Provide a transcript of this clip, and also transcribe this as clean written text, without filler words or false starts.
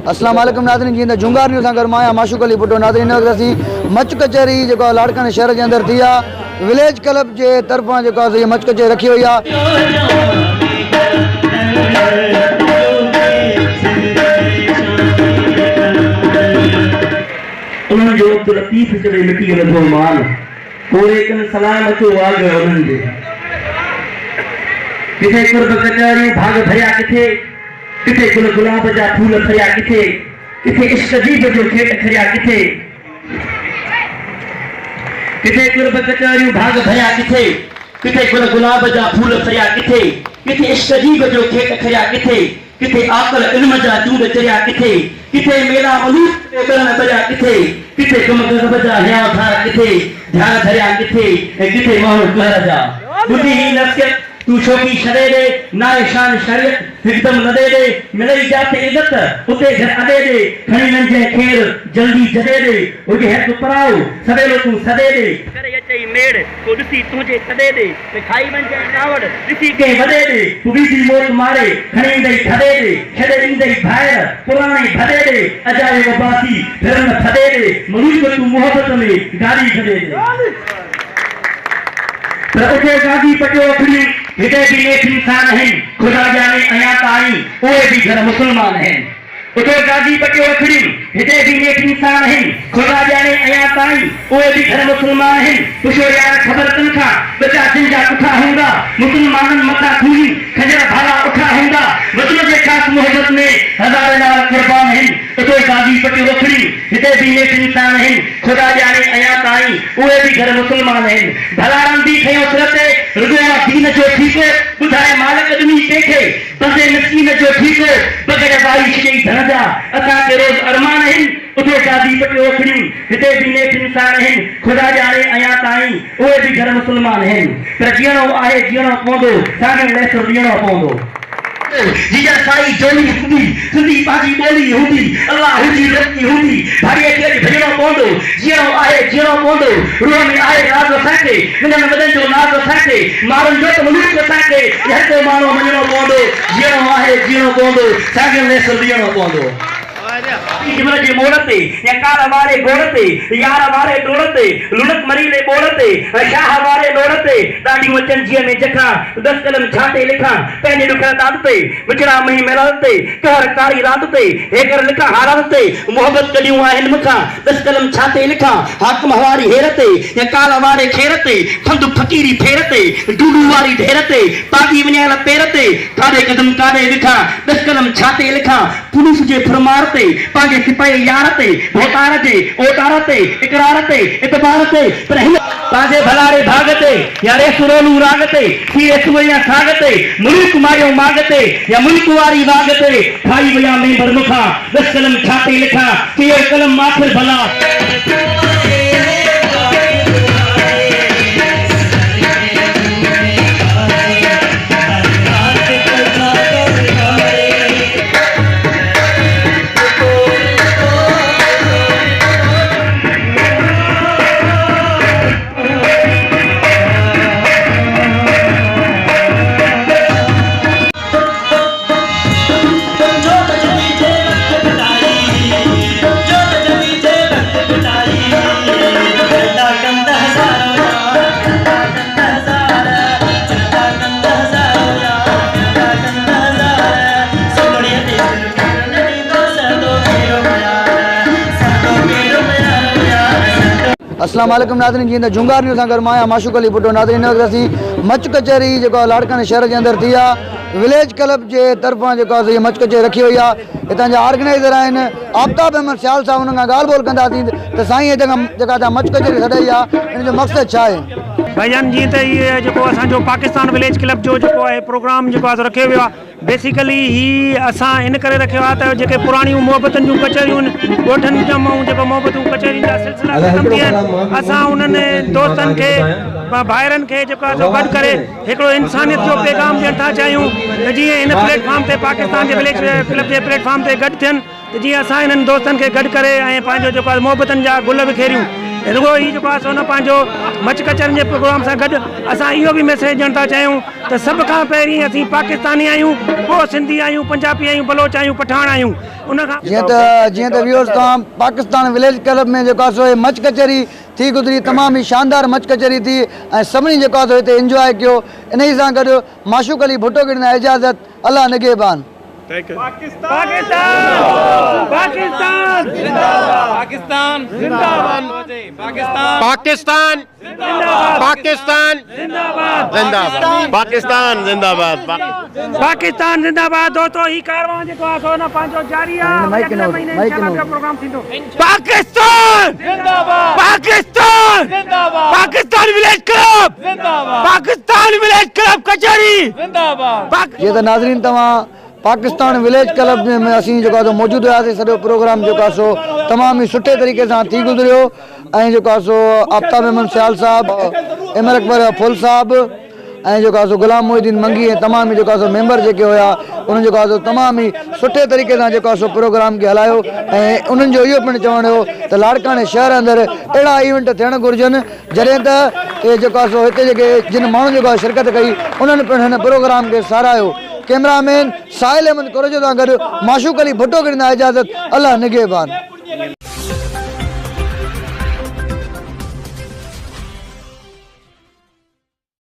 अस्सलाम वालेकुम नाज़रीन, जी झूंगार न्यूज़ सां गॾु मां आहियां माशूक अली भुट्टो। नाज़रीन असीं मच कचहरी जेको लाड़काणे शहर जे अंदरि थी आहे, विलेज क्लब जे तरफ़ां जेको आहे मच कचहरी रखी वई आहे। उन्हनि जो लतीफ़ चढ़े मिटी लॻो माल कोरे कन सलाम अचो वाग उन्हनि जे किथे कुर्ब कचहरी भाग भरिया किथे गुल गुलाब जा फूल फरिया किथे इश्क जीब जो खेत खरिया किथे कुर्ब कचहरी भाग भरिया किथे गुल गुलाब जा फूल फरिया किथे इश्क जीब जो खेत खरिया किथे आकल इल्म जा चूंड चरिया किथे मेरा मलूक करण बजा किथे कम गज़ब जा हिया धार किथे ध्यान धरिया किथे माण्हू कहर जा बुधी ही नफ़सियत तू शोकी छॾे ॾे नाए शान शरीयत हिकदम न दे मिलई जाते इज़त उते घर अॾे ॾे खणी वञे खेर जल्दी जॾे ॾे हुजे हथ पराओ सवेलो तू सॾे ॾे करे अचई मेड़ को ॾिसी तुंहिंजे सॾे ॾे ते खाई वञे कावड़ ॾिसी कंहिं वॾे ॾे तू बीठी मोट मारे खणी ईंदई थॾे ॾे छॾे ईंदई ॿाहिरि पुराणे भॾे ॾे अजाए वबासी फिरन थॾे ॾे मलूक तू मोहबत में गाड़ी छॾे ॾे पर उते गादी पटियो अखड़ी हिते भी नेक इंसान हैं खुदा जाने अया ताई उहे भी घर मुसलमान हैं उते गादी पटियो अखड़ी हिते भी नेक इंसान हैं खुदा जाने अया ताई उहे भी घर मुसलमान हैं पुछो यार खबर तनखा बचा जिंजा उठा होंदा मुसलमानन मथा खूनी खजर भाला उठा होंदा वचन के खास मोहब्बत में हजार नाल कुर्बान हैं उते गादी पटियो अखड़ी हिते भी नेक इंसान हैं खुदा जाने अया ताई उहे भी घर मुसलमान हैं भला रंदी खयो सरते रुगया दीन जो ठीक बुधाए मालिक दुनी देखे बसे मिस्कीन जो ठीक बगैर बाई छई धनजा असा के रोज अरमान हैं उठे शादी पटियो खड़ी हिते भी नेक इंसान हैं खुदा जाने अया ताई ओए भी घर मुसलमान हैं पर जीणो आहे जीणो पवंदो सागे लेसो जीणो पवंदो जिया साई जोली हुंदी सिंधी पाजी बोली हुंदी अल्लाह हुंदी रती हुंदी भाई के भजणो पवंदो जीणो आहे जीणो पवंदो रूह में आहे राज साके विनन वदन जो नाज साके मारन जो मलूक साके हर को मानो मजणो पवंदो जीणो आहे जीणो पवंदो सागे लेसो जीणो पवंदो जीवन जे मोड़ते या कार वाले गोड़ते यार वाले डोड़ते लुणक मरीले बोड़ते शाह वाले डोड़ते दाढ़ी वचन जिए में जखा 10 कलम छाते लिखा पहले दुखा दादते विचरा मही मिलाते कहर कारी रातते हेकर लिखा हारते मोहब्बत कलियूं आहिन मुखा 10 कलम छाते लिखा हाकम हवारी हेरते या काला वाले खेरते फंद फकीरी फेरते डूडू वाली ढेरते पागी वनेल पेरते कारे कदम कारे लिखा 10 कलम छाते लिखा पुलिस जे फरमारते पागे सिपाही यारते भोतारते ओतारते इकरारते इतबारते पर पागे भलारे भागते यारे सुरोलू रागते सीए सुवैया सागते मुल्क मारियो मागते या मुल्क वारी वागते खाई वया मेंबर मुखा 10 कलम छाते लिखा कि ये कलम माथे भला अस्सलाम वालेकुम नाज़रीन, जी झूंगार न्यूज़ सां गॾु मां आहियां माशूक अली भुट्टो। नाज़रीन असीं मच कचहरी जेको लाड़काणे शहर जे अंदरि थी आहे, विलेज क्लब जे तरफ़ां जेको आहे मच कचहरी रखी वई आहे। हितां जा ऑर्गेनाइज़र आहिनि आफ्ताब अहमद सियाल साहब, हुननि खां ॻाल्हि ॿोल कंदासीं त साईं जेका मच कचहरी सॾाई आहे इन जो मक़सदु छा आहे। भाईजान जी तो ये जो असो पाकिस्तान विलेज क्लब जो प्रोग्राम जो रखे वो बेसिकली ही असा इन करे रखियो आहे जो पुराणियों मोहब्बतन जो कचहरियों गोठन जमाऊं जो मोहब्बतों कचहरी का सिलसिला खत्म थिया असा उन्होंने दोस्तन के भाइरन के जो गड करे एकड़ो इंसानियत जो पैगाम दियण था चाहियूं जी इन प्लेटफॉर्म ते पाकिस्तान के विलेज क्लब के प्लेटफॉर्म ते गड थियन जी असा इन दोस्तन के गड करे पांचो जो मोहब्बतन जा गुल बिखेरियूं रुगो ही जेको आहे हुन पंहिंजो मच कचरनि जे प्रोग्राम सां गॾु असां इहो बि मैसेज ॾियणु था चाहियूं त सभ खां पहिरीं असीं पाकिस्तानी आहियूं, पोइ सिंधी आहियूं, पंजाबी आहियूं, बलोच आहियूं, पठान आहियूं। उन खां जीअं त व्यूअर्स तव्हां पाकिस्तान विलेज क्लब में जेको आहे सो मच कचहरी थी गुज़री, तमामु ई शानदार मच कचहरी थी ऐं सभिनी जेको आहे हिते इंजॉय कयो। इन ई सां गॾु माशूक अली भुट्टो खे ॾिना इजाज़त। अल्लाह निगहबान। पाकिस्तान जिंदाबाद, पाकिस्तान जिंदाबाद, पाकिस्तान जिंदाबाद, पाकिस्तान जिंदाबाद, पाकिस्तान जिंदाबाद, पाकिस्तान जिंदाबाद। दोस्तों ही कारवां जेको आहे सो न पंहिंजो जारी आहे। अगले महीने इंशाअल्लाह प्रोग्राम थींदो। पाकिस्तान जिंदाबाद, पाकिस्तान जिंदाबाद, पाकिस्तान विलेज क्लब जिंदाबाद, पाकिस्तान विलेज क्लब कचहरी जिंदाबाद। ये तो नाज़रीन तव्हां पाकिस्तान विलेज क्लब में असीं जेको आहे मौजूदु हुआसीं। सॼो प्रोग्राम जेको आहे सो तमामु ई सुठे तरीक़े सां थी गुज़रियो ऐं जेको आहे सो आफ्ताब अहमद सियाल साहब, इमर अकबर फुल साहब ऐं जेको आहे सो गुलाम मोहिद्दीन मंगी ऐं तमामु ई जेको आहे सो मेंबर जेके हुया उन्हनि जेको आहे सो तमामु ई सुठे तरीक़े सां जेको आहे सो प्रोग्राम खे हलायो ऐं उन्हनि जो इहो पिणु चवणु हो त लाड़काणे शहर अंदरि अहिड़ा इवेंट थियणु घुरिजनि जॾहिं त जेको आहे सो हिते जेके जिन माण्हुनि जेको आहे शिरकत कई उन्हनि पिणु हिन प्रोग्राम खे सारायो। कैमरामैन साहिल अहमद कुरजो सां गॾु माशूक अली भुट्टो खे ॾिना इजाज़त। अल्लाह निगहबान।